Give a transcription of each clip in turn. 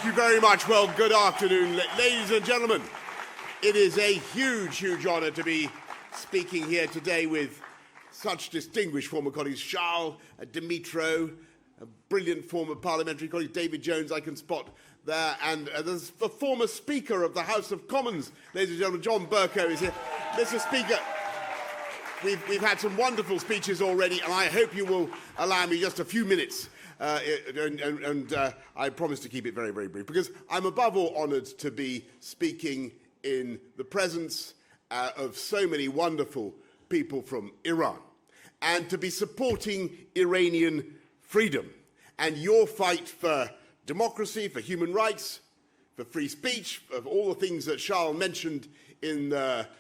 Thank you very much. Well, good afternoon, ladies and gentlemen. It is a huge, huge honour to be speaking here today with such distinguished former colleagues, Charles, Dimitro, a brilliant former parliamentary colleague, David Jones, I can spot there, and there's the former Speaker of the House of Commons, ladies and gentlemen, John Bercow is here. Mr. Speaker, we've had some wonderful speeches already, and I hope you will allow me just a few minutes. I promise to keep it very, very brief, because I'm above all honoured to be speaking in the presence of so many wonderful people from Iran, and to be supporting Iranian freedom and your fight for democracy, for human rights, for free speech, of all the things that Charles mentioned in Maryam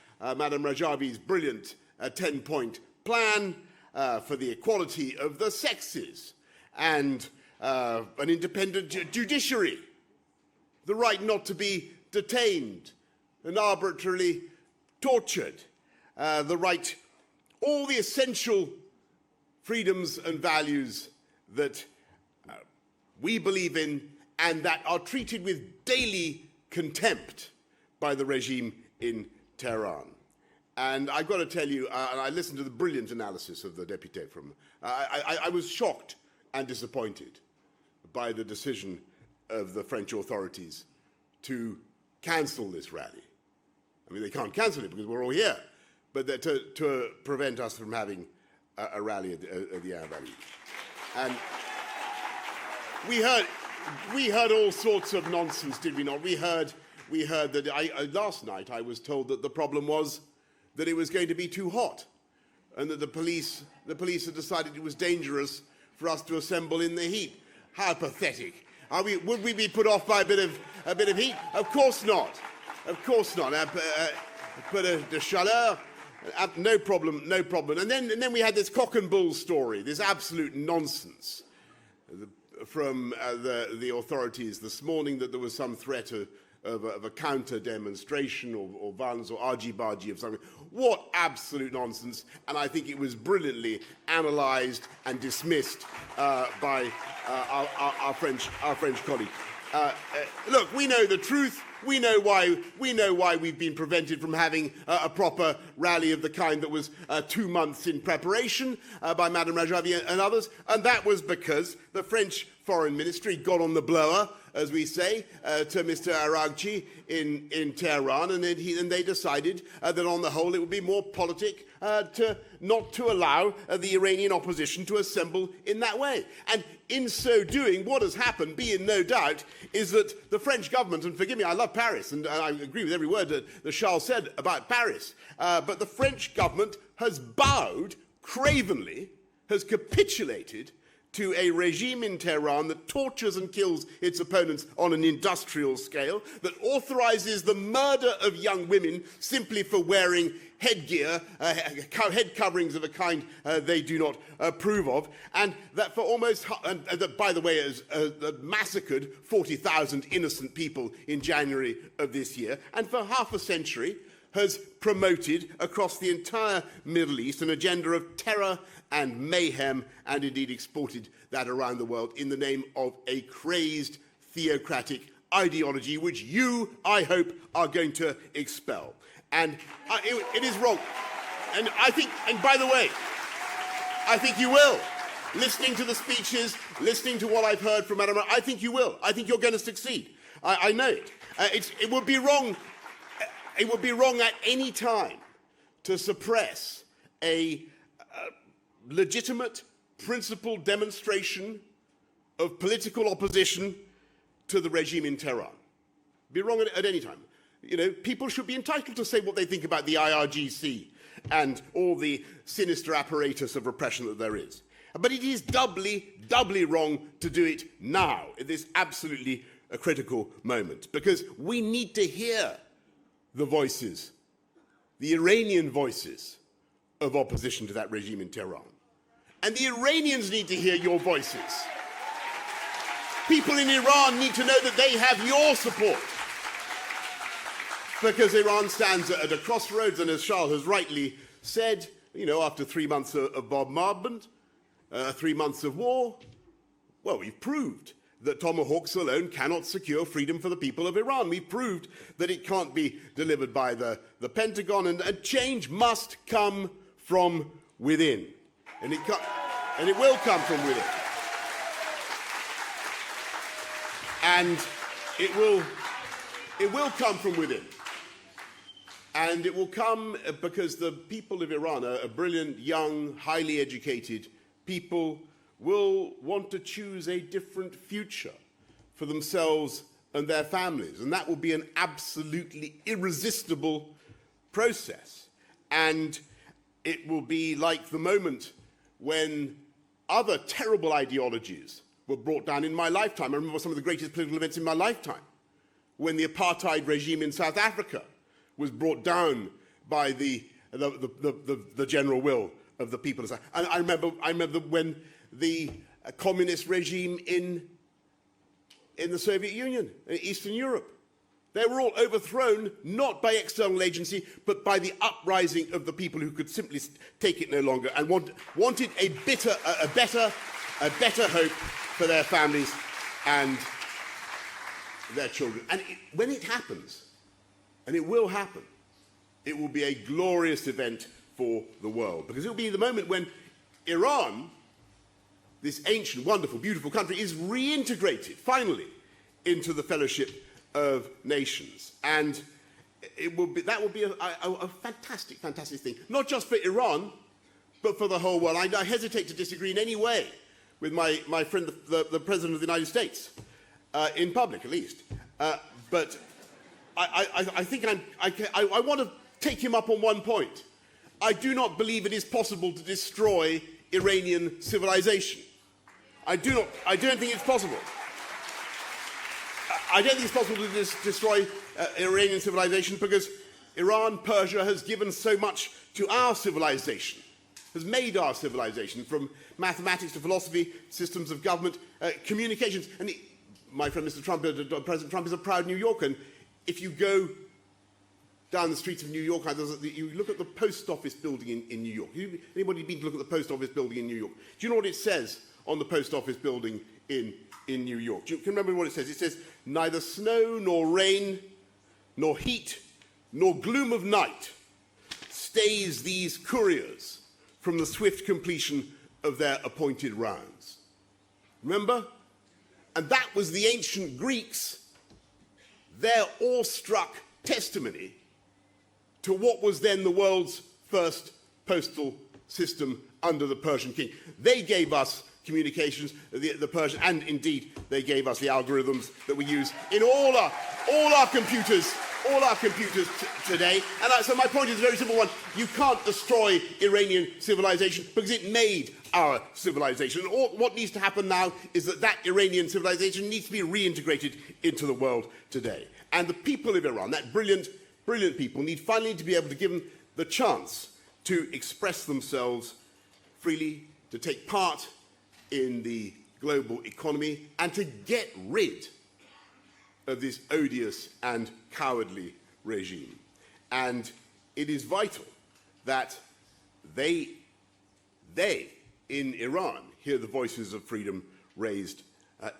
Rajavi's brilliant 10-point plan, for the equality of the sexes, and an independent judiciary, the right not to be detained and arbitrarily tortured, the right, all the essential freedoms and values that we believe in and that are treated with daily contempt by the regime in Tehran. And I've got to tell you, and I listened to the brilliant analysis of the deputy from, I was shocked and disappointed by the decision of the French authorities to cancel this rally. I mean, they can't cancel it because we're all here, but to prevent us from having a rally at the Air Valley. And we heard all sorts of nonsense, did we not? We heard that last night I was told that the problem was that it was going to be too hot, and that the police had decided it was dangerous for us to assemble in the heat. How pathetic! Would we be put off by a bit of heat? Of course not. Of course not. But de chaleur, no problem, no problem. And then we had this cock and bull story, this absolute nonsense from the authorities this morning, that there was some threat of a counter demonstration or violence or argy-bargy of something. What absolute nonsense. And I think it was brilliantly analysed and dismissed by our French colleague. Look, we know the truth. We know why we've been prevented from having a proper rally of the kind that was 2 months in preparation by Maryam Rajavi and others, and that was because the French Foreign Ministry got on the blower, as we say, to Mr. Aragchi in Tehran, and they decided that on the whole it would be more politic not to allow the Iranian opposition to assemble in that way. And in so doing, what has happened, be in no doubt, is that the French government, and forgive me, I love Paris, and I agree with every word that Charles said about Paris, but the French government has bowed cravenly, has capitulated to a regime in Tehran that tortures and kills its opponents on an industrial scale, that authorises the murder of young women simply for wearing headgear, head coverings of a kind they do not approve of, and that for almost, and that, by the way, has massacred 40,000 innocent people in January of this year, and for half a century has promoted across the entire Middle East an agenda of terror and mayhem, and indeed exported that around the world in the name of a crazed theocratic ideology which you, I hope, are going to expel. And it is wrong. And I think, and by the way, I think you will. Listening to the speeches, listening to what I've heard from Madam, I think you will. I think you're going to succeed. I know it. It would be wrong. It would be wrong at any time to suppress a legitimate, principled demonstration of political opposition to the regime in Tehran. It'd be wrong at any time. You know, people should be entitled to say what they think about the IRGC and all the sinister apparatus of repression that there is. But it is doubly wrong to do it now, at this absolutely critical moment, because we need to hear the voices, the Iranian voices of opposition to that regime in Tehran. And the Iranians need to hear your voices. People in Iran need to know that they have your support, because Iran stands at a crossroads, and as Charles has rightly said, you know, after 3 months of bombardment, 3 months of war, well, we've proved that tomahawks alone cannot secure freedom for the people of Iran. We proved that it can't be delivered by the Pentagon, and change must come from within. And it will come from within. And it will come from within. And it will come because the people of Iran are brilliant, young, highly educated people, will want to choose a different future for themselves and their families. And that will be an absolutely irresistible process. And it will be like the moment when other terrible ideologies were brought down in my lifetime. I remember some of the greatest political events in my lifetime, when the apartheid regime in South Africa was brought down by the general will of the people. And I remember when the communist regime in the Soviet Union, in Eastern Europe, they were all overthrown not by external agency, but by the uprising of the people who could simply take it no longer and wanted a better hope for their families and their children. And when it happens, and it will happen, it will be a glorious event for the world, because it will be the moment when Iran, this ancient, wonderful, beautiful country, is reintegrated, finally, into the fellowship of nations. And that will be a fantastic, fantastic thing, not just for Iran, but for the whole world. I hesitate to disagree in any way with my friend, the President of the United States, in public at least. But I think I want to take him up on one point. I do not believe it is possible to destroy Iranian civilization. I don't think it's possible. I don't think it's possible to destroy Iranian civilization, because Iran, Persia, has given so much to our civilization, has made our civilization, from mathematics to philosophy, systems of government, communications. And my friend Mr. Trump, President Trump, is a proud New Yorker. And if you go down the streets of New York, you look at the post office building in New York. Anybody been to look at the post office building in New York? Do you know what it says on the post office building in New York? Can you remember what it says? It says, "Neither snow nor rain, nor heat, nor gloom of night stays these couriers from the swift completion of their appointed rounds." Remember? And that was the ancient Greeks, their awestruck testimony to what was then the world's first postal system under the Persian king. They gave us communications, the Persian, and indeed they gave us the algorithms that we use in all our computers today. And so my point is a very simple one. You can't destroy Iranian civilization because it made our civilization. What needs to happen now is that Iranian civilization needs to be reintegrated into the world today. And the people of Iran, that brilliant people, need finally to be able to give them the chance to express themselves freely, to take part in the global economy, and to get rid of this odious and cowardly regime. And it is vital that they in Iran hear the voices of freedom raised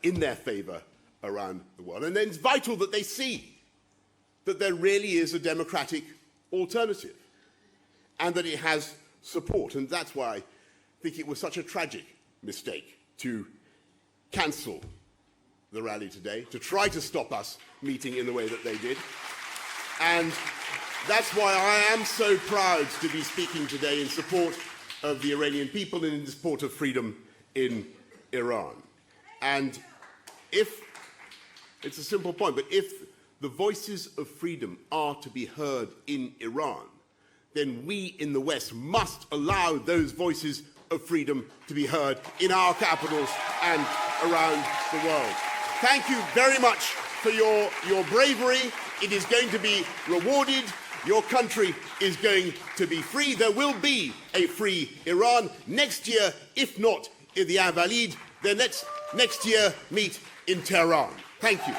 in their favor around the world. And then it's vital that they see that there really is a democratic alternative and that it has support. And that's why I think it was such a tragic mistake to cancel the rally today, to try to stop us meeting in the way that they did. And that's why I am so proud to be speaking today in support of the Iranian people and in support of freedom in Iran. And it's a simple point, but if the voices of freedom are to be heard in Iran, then we in the West must allow those voices of freedom to be heard in our capitals and around the world. Thank you very much for your bravery. It is going to be rewarded. Your country is going to be free. There will be a free Iran next year, if not in the Invalides, then let's next year meet in Tehran. Thank you.